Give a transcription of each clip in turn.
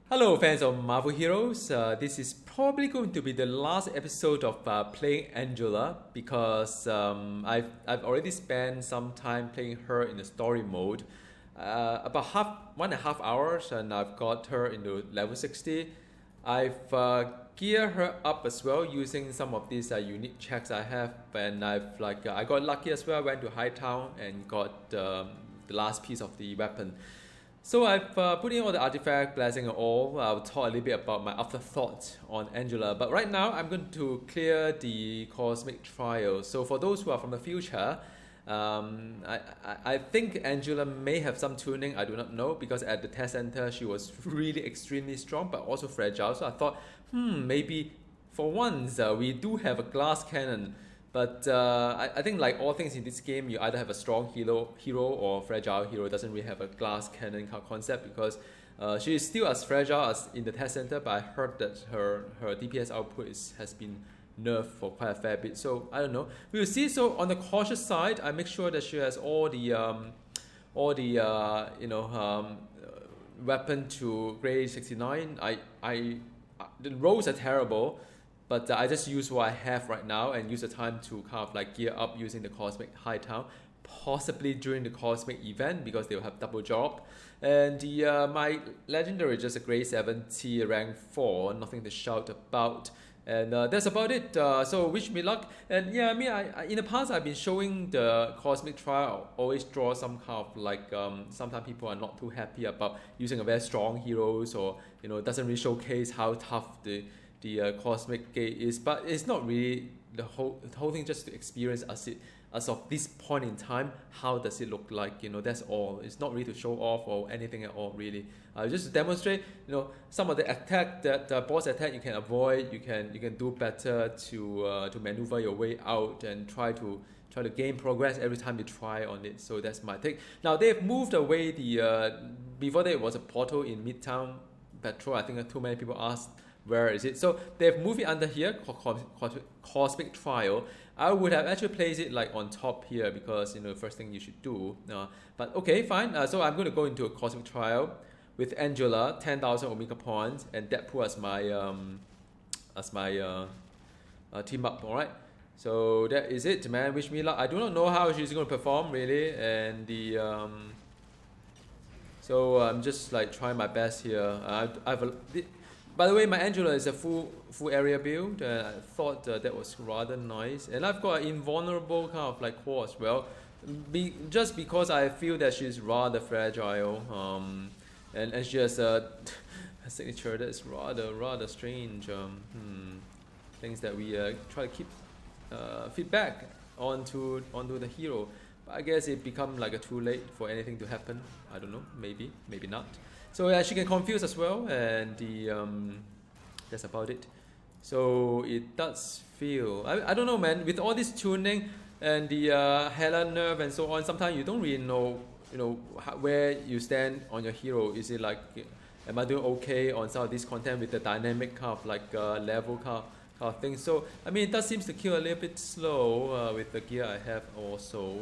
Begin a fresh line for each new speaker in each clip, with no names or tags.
Hello fans of Marvel Heroes, this is probably going to be the last episode of playing Angela because I've already spent some time playing her in the story mode, about 1.5 hours, and I've got her into level 60. I've geared her up as well using some of these unique checks I have, and I got lucky as well. I went to Hightown and got the last piece of the weapon. So I've put in all the artifact, blessing and all. I'll talk a little bit about my afterthoughts on Angela. But right now, I'm going to clear the cosmic trial. So for those who are from the future, I think Angela may have some tuning. I do not know because at the test center, she was really extremely strong, but also fragile. So I thought, maybe for once, we do have a glass cannon. But I think like all things in this game, you either have a strong hero or fragile hero. It doesn't really have a glass cannon concept because she is still as fragile as in the test center, but I heard that her DPS output has been nerfed for quite a fair bit. So I don't know. We will see. So on the cautious side, I make sure that she has all the weapon to grade 69. The rolls are terrible. But I just use what I have right now and use the time to kind of like gear up using the Cosmic Hightown, possibly during the Cosmic event because they'll have double job. And my Legendary is just a grade 70 rank 4, nothing to shout about. And that's about it. So wish me luck. And yeah, I in the past I've been showing the Cosmic Trial. Always draw some kind of like sometimes people are not too happy about using a very strong heroes or doesn't really showcase how tough the cosmic gate is, but it's not really the whole thing. Just to experience as of this point in time, how does it look like? That's all. It's not really to show off or anything at all, really. Just to demonstrate, some of the attack that boss attack you can avoid. You can do better to maneuver your way out and try to gain progress every time you try on it. So that's my take. Now they've moved away before there was a portal in Midtown Patrol. I think too many people asked, where is it? So they've moved it under here, Cosmic Trial. I would have actually placed it like on top here because the first thing you should do. But okay, fine. So I'm going to go into a Cosmic Trial with Angela, 10,000 Omega points, and Deadpool as my team up. All right. So that is it, man. Wish me luck. I do not know how she's going to perform really, and so I'm just like trying my best here. By the way, my Angela is a full area build. I thought that was rather nice. And I've got an invulnerable kind of like core as well. Just because I feel that she's rather fragile. And she has a signature that's rather strange. Things that we try to keep feedback onto the hero. But I guess it become like too late for anything to happen. I don't know, maybe not. So yeah, she can confuse as well, and that's about it. So it does feel, I don't know, man. With all this tuning and the Hela nerve and so on, sometimes you don't really know, where you stand on your hero. Is it like, am I doing okay on some of this content with the dynamic kind of like level kind of thing? So I mean, it does seems to kill a little bit slow with the gear I have also.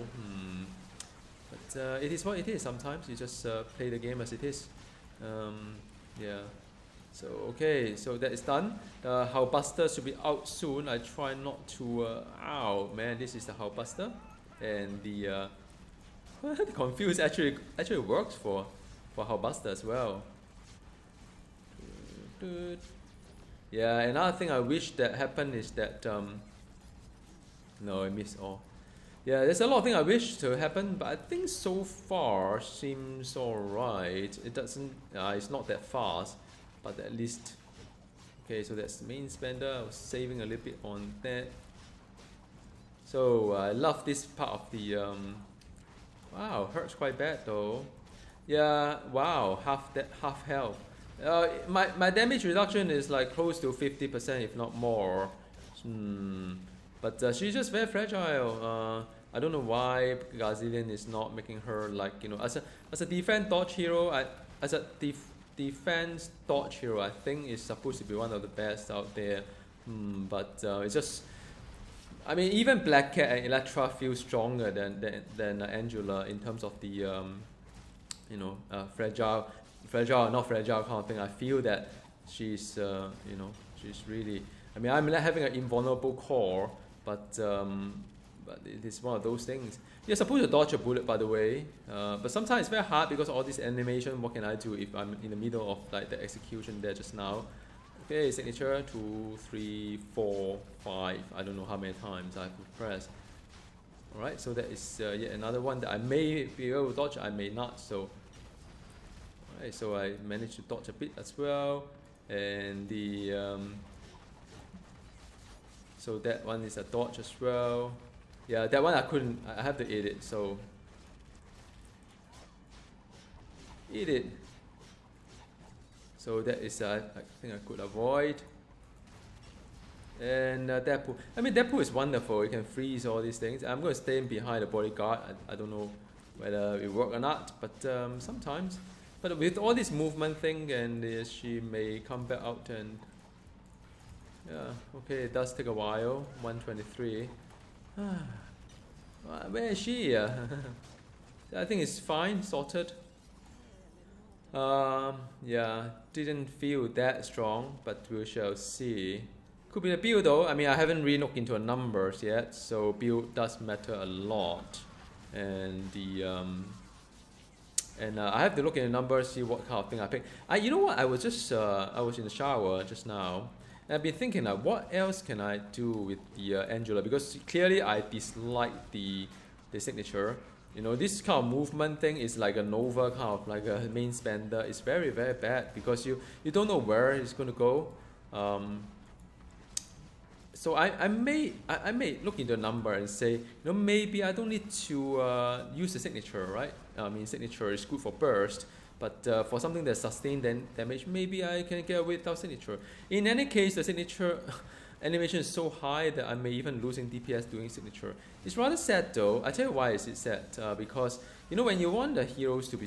But it is what it is. Sometimes you just play the game as it is. Yeah. So okay, so that is done. The Hullbuster should be out soon. I try not to. Ow, man! This is the Hullbuster, and the the confuse actually works for Hullbuster as well. Yeah. Another thing I wish that happened is that no, I missed all. Yeah, there's a lot of things I wish to happen, but I think so far seems alright. It doesn't, it's not that fast, but at least. Okay, so that's the main spender. I was saving a little bit on that. So I love this part of the. Wow, hurts quite bad though. Yeah, wow, half health. My damage reduction is like close to 50%, if not more. But she's just very fragile. I don't know why Gazillion is not making her like as a defense dodge hero. Defense dodge hero, I think is supposed to be one of the best out there. But it's just, I mean, even Black Cat and Electra feel stronger than Angela in terms of the fragile fragile or not fragile kind of thing. I feel that she's, she's really. I mean, I'm having an invulnerable core, but it is one of those things. You're supposed to dodge a bullet, by the way, but sometimes it's very hard because all this animation. What can I do if I'm in the middle of like the execution there just now? Okay, signature 2, 3, 4, 5. I don't know how many times I have to press. All right, so that is yet another one that I may be able to dodge. I may not. So, all right, so I managed to dodge a bit as well, and the so that one is a dodge as well. Yeah, that one I couldn't. I have to eat it. So eat it. So that is I think I could avoid. And that pool. I mean, that pool is wonderful. You can freeze all these things. I'm going to stay behind the bodyguard. I don't know whether it work or not, but sometimes. But with all this movement thing, and she may come back out and. Yeah, okay, it does take a while. 123. Where is she? I think it's fine, sorted. Yeah, didn't feel that strong, but we shall see. Could be the build though. I mean, I haven't really looked into the numbers yet, so build does matter a lot. And the I have to look at the numbers, see what kind of thing I pick. You know what? I was in the shower just now. And I've been thinking, what else can I do with the Angela? Because clearly I dislike the signature. You know, this kind of movement thing is like a Nova kind of like a main spender. It's very, very bad because you don't know where it's going to go. So I may look into the number and say, maybe I don't need to use the signature, right? I mean, signature is good for burst. But for something that's sustained damage, maybe I can get away without signature. In any case, the signature animation is so high that I may even losing DPS doing signature. It's rather sad though. I tell you why is it sad. Because when you want the heroes to be,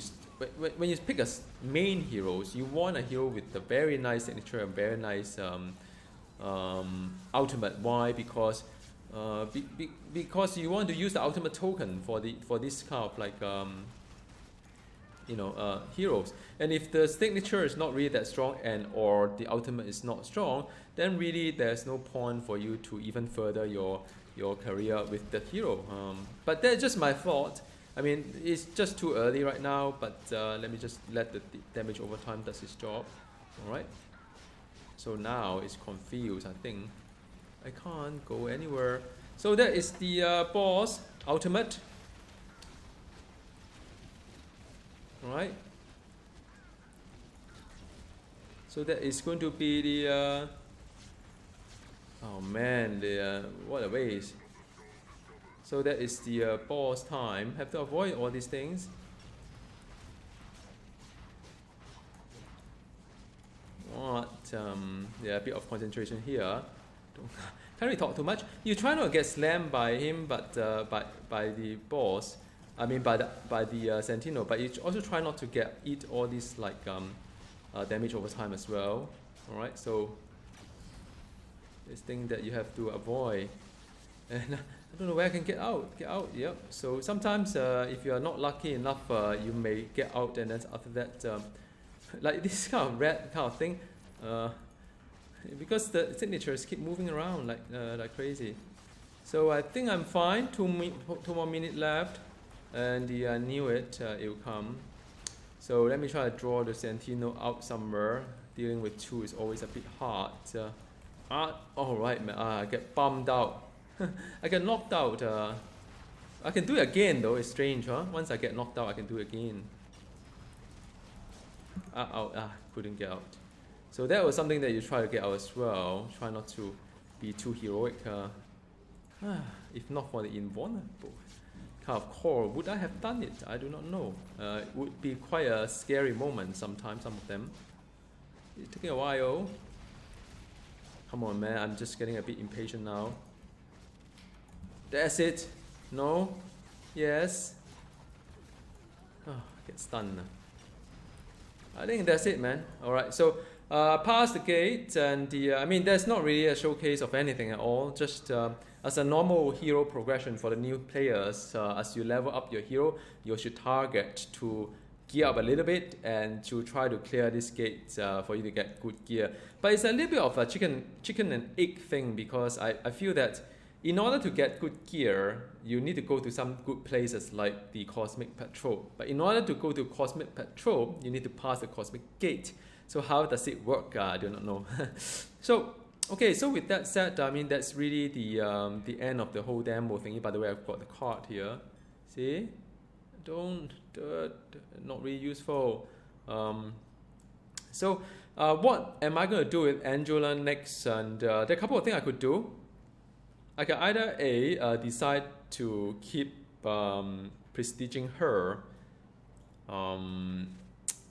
when you pick a main heroes, you want a hero with a very nice signature and very nice ultimate. Why? Because because you want to use the ultimate token for this kind of like heroes. And if the signature is not really that strong or the ultimate is not strong, then really there's no point for you to even further your career with the hero. But that's just my thought. I mean, it's just too early right now, but let me just let the damage over time does its job. Alright. So now it's confused, I think. I can't go anywhere. So that is the boss, ultimate. Alright. So that is going to be the oh man, what a waste. So that is the boss time. Have to avoid all these things. What? Yeah, a bit of concentration here. Can't really talk too much. You try not to get slammed by him, but by the boss. I mean by the Sentinel, but you also try not to eat all these like damage over time as well. All right, so this thing that you have to avoid, and I don't know where I can get out. Yep. So sometimes if you are not lucky enough, you may get out, and then after that, like this kind of red kind of thing, because the signatures keep moving around like crazy. So I think I'm fine. Two more minutes left. And I knew it will come. So let me try to draw the Sentinel out somewhere. Dealing with 2 is always a bit hard. Alright man, I get bummed out. I get knocked out. I can do it again though, it's strange, huh? Once I get knocked out, I can do it again. Couldn't get out. So that was something that you try to get out as well. Try not to be too heroic. If not for the invulnerable kind of core, would I have done it? I do not know. It would be quite a scary moment sometimes, some of them. It's taking a while. Come on man, I'm just getting a bit impatient now. That's it. No? Yes? Oh, I get stunned. I think that's it man. Alright, so past the gate, and I mean there's not really a showcase of anything at all, just as a normal hero progression for the new players. As you level up your hero, you should target to gear up a little bit and to try to clear this gate for you to get good gear. But it's a little bit of a chicken and egg thing, because I feel that in order to get good gear, you need to go to some good places like the Cosmic Patrol. But in order to go to Cosmic Patrol, you need to pass the Cosmic Gate. So how does it work? I do not know. So okay, so with that said, I mean, that's really the end of the whole demo thingy. By the way, I've got the card here. See? Not really useful. So what am I going to do with Angela next? And there are a couple of things I could do. I can either decide to keep prestiging her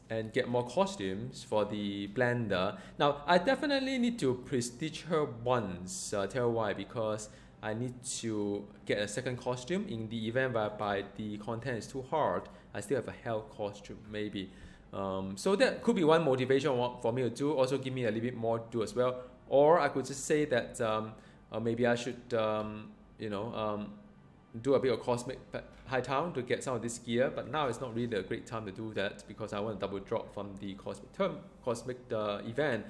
and get more costumes for the blender. Now, I definitely need to prestige her once. Tell why, because I need to get a second costume in the event whereby the content is too hard. I still have a hell costume, maybe. So that could be one motivation for me to do. Also give me a little bit more to do as well. Or I could just say that maybe I should, do a bit of Cosmic Hightown to get some of this gear. But now it's not really a great time to do that, because I want to double drop from the Cosmic event.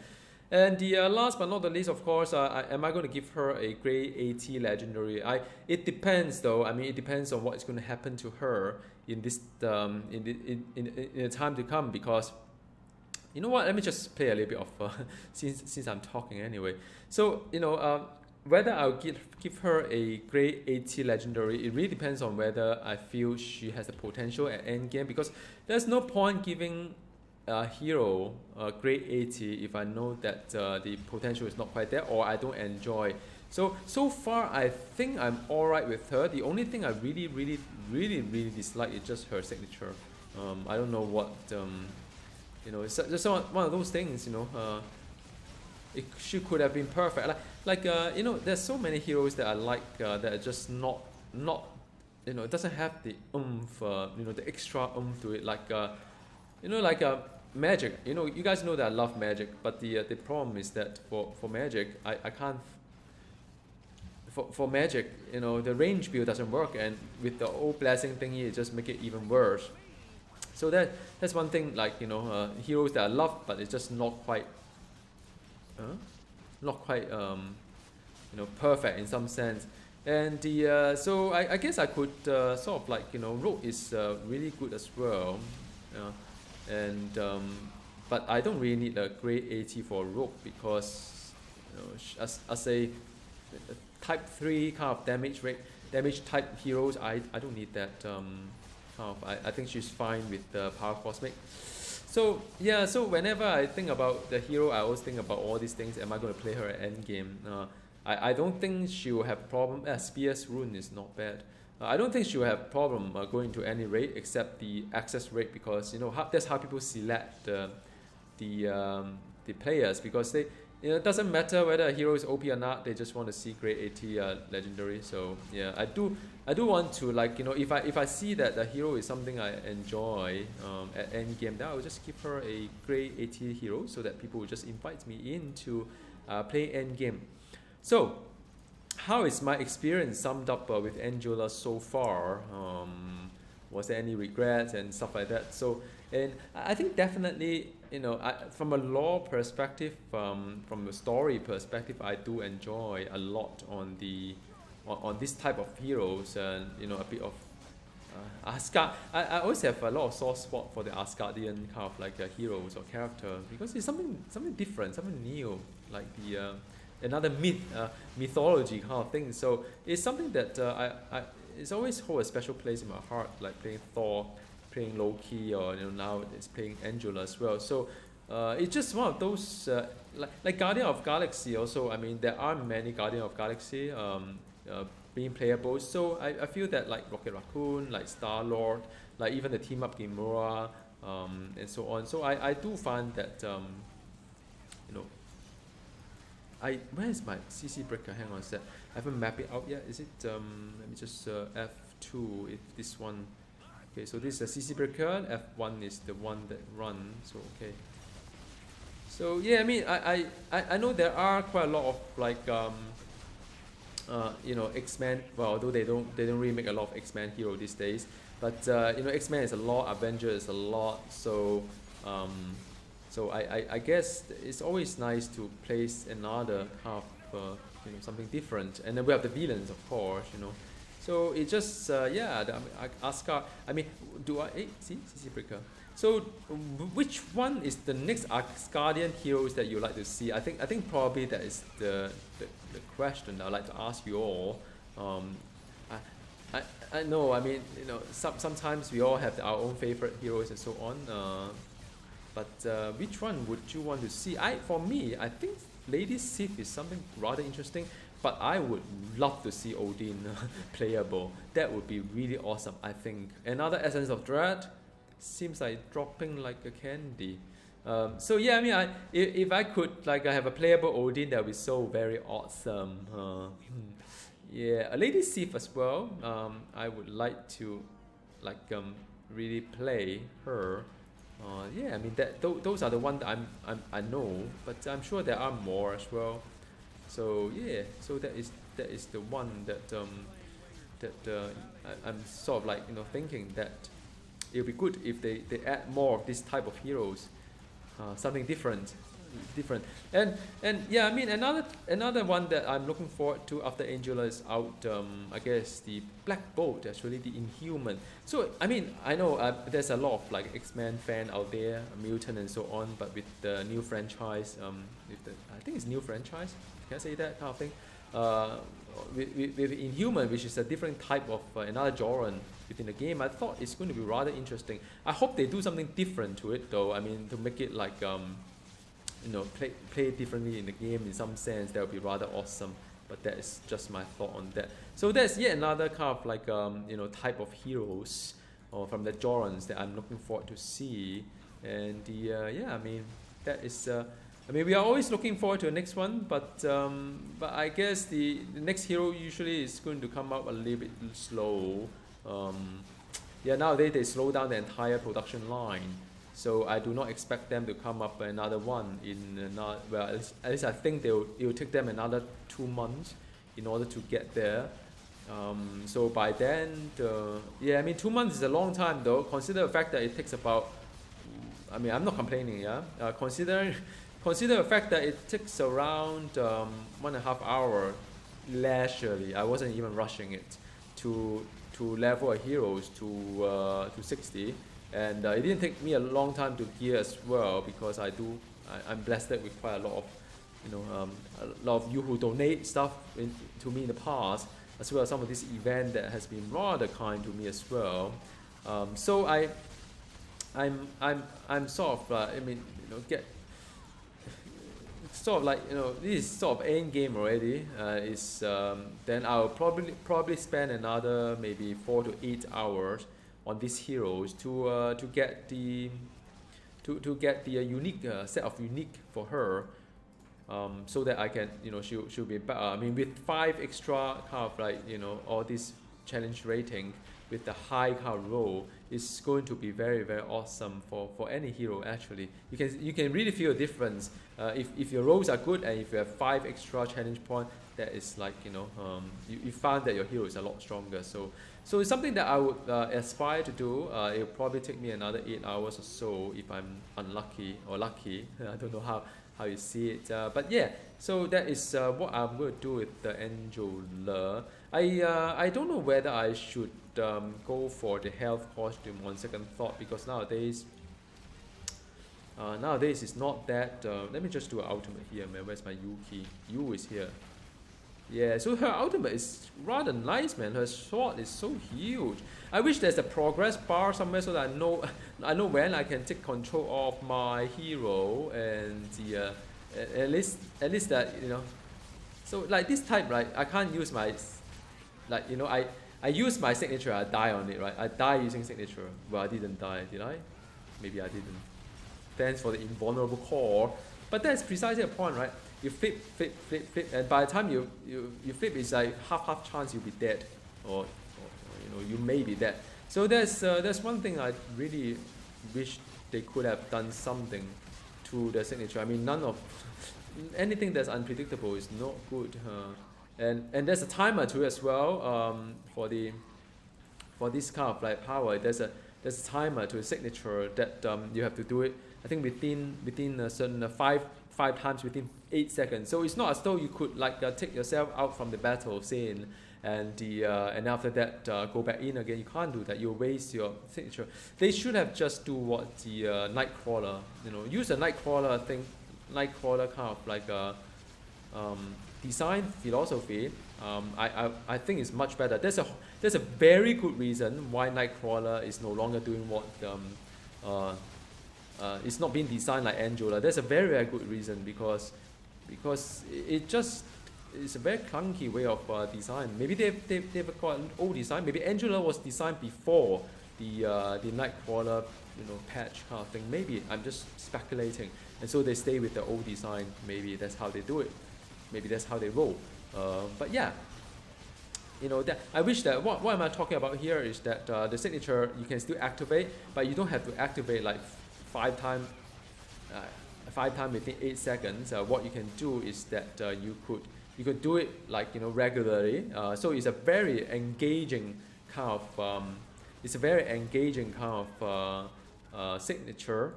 And the last but not the least, of course, am I going to give her a grade 80 legendary? It depends, though. I mean, it depends on what's going to happen to her in this in the time to come. Because you know what? Let me just play a little bit of since I'm talking anyway. So whether I'll give her a grade 80 legendary, it really depends on whether I feel she has the potential at endgame. Because there's no point giving a hero grade 80 if I know that the potential is not quite there, or I don't enjoy. So far I think I'm alright with her. The only thing I really dislike is just her signature. I don't know what it's just one of those things. She could have been perfect. There's so many heroes that I like that are just not it doesn't have the oomph, the extra oomph to it. Magic. You guys know that I love magic, but the problem is that for magic, I can't. For magic, the range build doesn't work, and with the old blessing thingy, it just make it even worse. So that's one thing. Heroes that I love, but it's just not quite perfect in some sense. And so I guess I could sort of Rogue is really good as well. And but I don't really need a grade 80 for Rogue, because as a type 3 kind of damage type heroes, I don't need that I think she's fine with the power cosmic. So yeah, so whenever I think about the hero, I always think about all these things. Am I going to play her at endgame? I don't think she will have problem. Spear's rune is not bad. I don't think she will have problem going to any raid except the access rate, because that's how people select the players, because they it doesn't matter whether a hero is OP or not, they just want to see grade 80 legendary. So yeah, I do want to if I see that the hero is something I enjoy at end game, then I will just give her a grade 80 hero, so that people will just invite me in to play end game. So how is my experience summed up with Angela so far? Was there any regrets and stuff like that? So, and I think definitely, from a lore perspective, from a story perspective, I do enjoy a lot on this type of heroes, and a bit of Asgard. I always have a lot of soft spot for the Asgardian kind of heroes or character, because it's something different, something new, like the another mythology kind of thing. So it's something that it's always hold a special place in my heart, like playing Thor, playing Loki, or now it's playing Angela as well. So it's just one of those like Guardian of Galaxy also. I mean, there are many Guardian of Galaxy being playable. So I feel that like Rocket Raccoon, like Star-Lord, like even the team up Gamora, and so on. So I do find that where is my CC breaker? Hang on a sec. I haven't mapped it out yet. Is it let me just F2 if this one. Okay, so this is a CC breaker, F1 is the one that runs. So okay. So yeah, I mean I know there are quite a lot of X-Men. Well, although they don't really make a lot of X-Men hero these days, but X-Men is a lot, Avengers is a lot. So I guess it's always nice to place another kind of something different, and then we have the villains, of course. So it just Asgard. I mean, do I see CC Breaker? So which one is the next Asgardian heroes that you like to see? I think probably that is the question I'd like to ask you all. I know. I mean, sometimes we all have our own favorite heroes and so on. But which one would you want to see? For me, I think Lady Sif is something rather interesting. But I would love to see Odin playable. That would be really awesome, I think. Another Essence of Dread seems like dropping like a candy. So yeah, I mean, if I could I have a playable Odin, that would be so very awesome. Yeah, a Lady Sif as well. I would like to really play her. Yeah, I mean those are the ones that I know, but I'm sure there are more as well. So yeah, so that is the one that I'm sort of thinking that it would be good if they add more of this type of heroes, something different, and yeah, I mean another one that I'm looking forward to after Angela is out. I guess the Black Bolt, actually the Inhuman. So I mean I know there's a lot of X-Men fan out there, Mutant and so on, but with the new franchise, I think it's new franchise. Can I say that kind of thing? With Inhuman, which is a different type of another Joran within the game, I thought it's going to be rather interesting. I hope they do something different to it, though. I mean, to make it play differently in the game in some sense, that would be rather awesome. But that is just my thought on that. So that's yet another kind of type of heroes from the Jorans that I'm looking forward to see. And I mean that is. I mean, we are always looking forward to the next one, but I guess the next hero usually is going to come up a little bit slow. Nowadays they slow down the entire production line, so I do not expect them to come up another one at least I think it will take them another 2 months in order to get there. So by then, I mean 2 months is a long time though. Consider the fact that it takes about. I mean, I'm not complaining. Consider the fact that it takes around 1.5 hours leisurely. I wasn't even rushing it to level a heroes to 60, and it didn't take me a long time to gear as well, because I'm blessed with quite a lot of a lot of you who donate stuff to me in the past, as well as some of this event that has been rather kind to me as well. So I'm sort of get. Sort of this is sort of end game already. Then I'll probably spend another maybe 4 to 8 hours on these heroes to get the unique set of unique for her, so that I can she'll be better. I mean, with 5 extra kind of all this challenge rating with the high kind of roll, is going to be very, very awesome for any hero. Actually, you can really feel a difference if your rolls are good, and if you have 5 extra challenge points, that is you found that your hero is a lot stronger. So it's something that I would aspire to do. It will probably take me another 8 hours or so if I'm unlucky or lucky. I don't know how you see it, but yeah. So that is what I'm going to do with the Angela. I don't know whether I should go for the health costume on second thought, because nowadays it's not that. Let me just do an ultimate here, man. Where's my Yuki? Yu is here. Yeah, so her ultimate is rather nice, man. Her sword is so huge. I wish there's a progress bar somewhere so that I know when I can take control of my hero, and at least that So this type, right? I can't use my I use my signature. I die on it, right? I die using signature. Well, I didn't die, did I? Maybe I didn't. Thanks for the invulnerable core. But that's precisely the point, right? You flip, and by the time you flip, it's like half chance you'll be dead, or you may be dead. So there's one thing I really wish they could have done something to the signature. I mean, anything that's unpredictable is not good. and there's a timer too as well. For this kind of like power, there's a timer to a signature that you have to do it. I think within a certain five times within 8 seconds. So it's not as though you could like take yourself out from the battle scene and after that go back in again. You can't do that. You'll waste your signature. They should have just do what the Nightcrawler, use a Nightcrawler thing, Nightcrawler kind of like design philosophy. I think it's much better. There's a very good reason why Nightcrawler is no longer doing what it's not being designed like Angela. There's a very, very good reason because it's a very clunky way of design. Maybe they've got an old design. Maybe Angela was designed before the Nightcrawler patch kind of thing. Maybe I'm just speculating, and so they stay with the old design. Maybe that's how they do it. Maybe that's how they roll. But yeah, that I wish that what am I talking about here is that the signature you can still activate, but you don't have to activate like five times within 8 seconds. What you can do is that you could do it like regularly. So it's a very engaging kind of signature.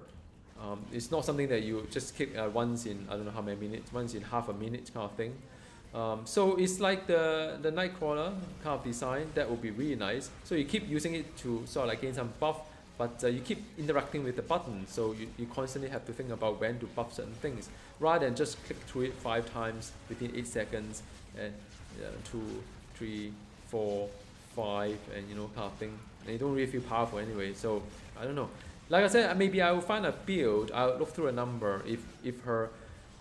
It's not something that you just kick once in I don't know how many minutes, once in half a minute kind of thing. So it's like the Nightcrawler kind of design. That would be really nice. So you keep using it to sort of like gain some buff, but you keep interacting with the button, so you constantly have to think about when to buff certain things, rather than just click through it 5 times within 8 seconds, and 2, 3, 4, 5, and kind of thing. And you don't really feel powerful anyway. So I don't know. Like I said, maybe I will find a build. I'll look through a number. If her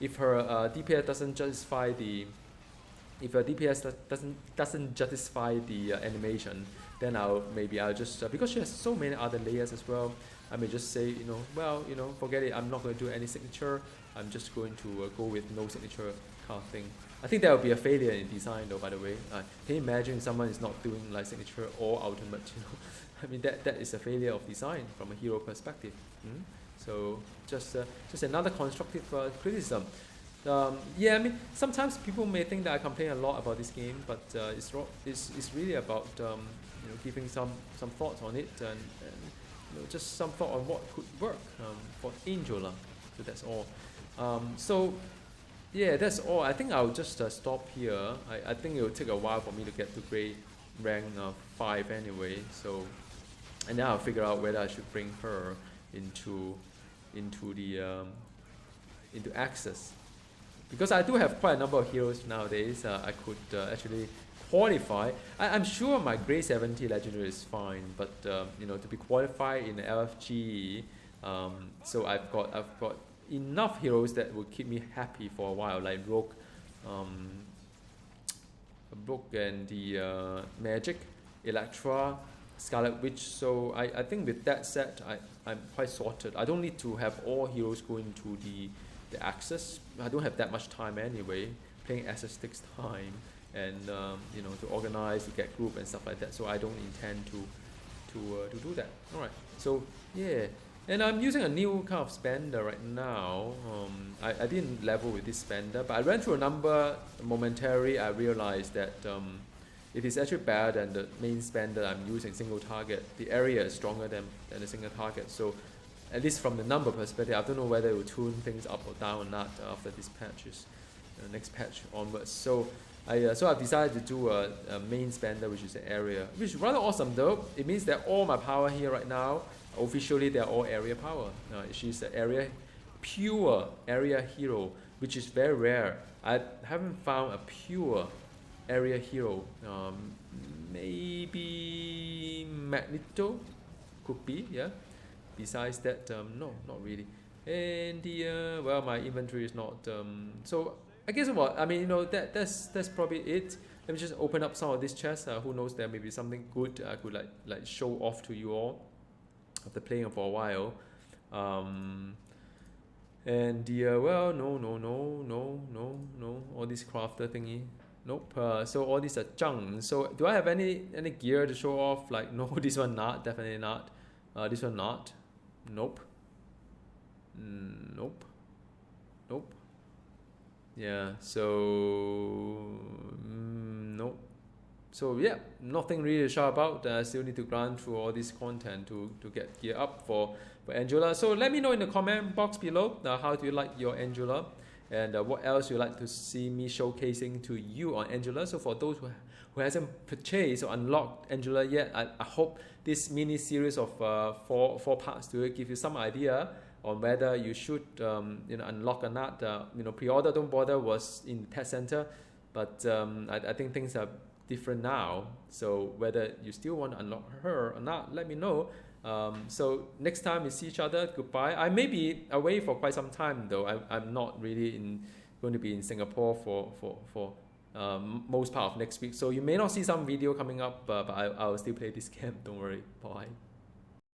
DPS doesn't justify the doesn't justify the animation, then I'll just because she has so many other layers as well. I may just say forget it. I'm not going to do any signature. I'm just going to go with no signature kind of thing. I think that would be a failure in design though. By the way, can you imagine someone is not doing like signature or ultimate? I mean that is a failure of design from a hero perspective. So just another constructive criticism. Yeah, I mean sometimes people may think that I complain a lot about this game, but it's really about giving some thoughts on it and just some thought on what could work for Angela. So that's all. So yeah, that's all. I think I'll just stop here. I think it will take a while for me to get to grade rank 5 anyway. So and then I'll figure out whether I should bring her into access, because I do have quite a number of heroes nowadays. I could actually qualify. I'm sure my grade 70 legendary is fine, but to be qualified in the LFG, so I've got enough heroes that will keep me happy for a while, like Rogue and the Magic, Electra, Scarlet Witch. So I think with that set, I'm quite sorted. I don't need to have all heroes going to the access. I don't have that much time anyway. Playing access takes time, and to organize, to get group and stuff like that. So I don't intend to do that. All right. So yeah, and I'm using a new kind of spender right now. I didn't level with this spender, but I ran through a number momentarily. I realized that it is actually better than the main spender I'm using, single target. The area is stronger than the single target. So at least from the number perspective, I don't know whether it will tune things up or down or not after this patches, next patch onwards. So I've decided to do a main spender, which is the area, which is rather awesome though. It means that all my power here right now, officially they're all area power. She's the pure area hero, which is very rare. I haven't found a pure area hero. Maybe Magneto could be, yeah. Besides that, no, not really. And my inventory is not. So I guess what I mean, that's probably it. Let me just open up some of these chests. Who knows, there may be something good I could like show off to you all after playing for a while. And no, all this crafter thingy. Nope. So all these are junk. So do I have any gear to show off? Like no, this one not, definitely not. This one not. Nope. Nope. Yeah. So So yeah, nothing really to shout about. I still need to grind through all this content to get gear up for Angela. So let me know in the comment box below how do you like your Angela, and what else you like to see me showcasing to you on Angela. So for those who hasn't purchased or unlocked Angela yet, I hope this mini series of four parts to it give you some idea on whether you should unlock or not. Pre-order don't bother was in the test center, but I think things are different now. So whether you still want to unlock her or not, let me know. So next time we see each other, goodbye. I may be away for quite some time though. I'm not really going to be in Singapore for most part of next week. So you may not see some video coming up, but I will still play this game. Don't worry. Bye.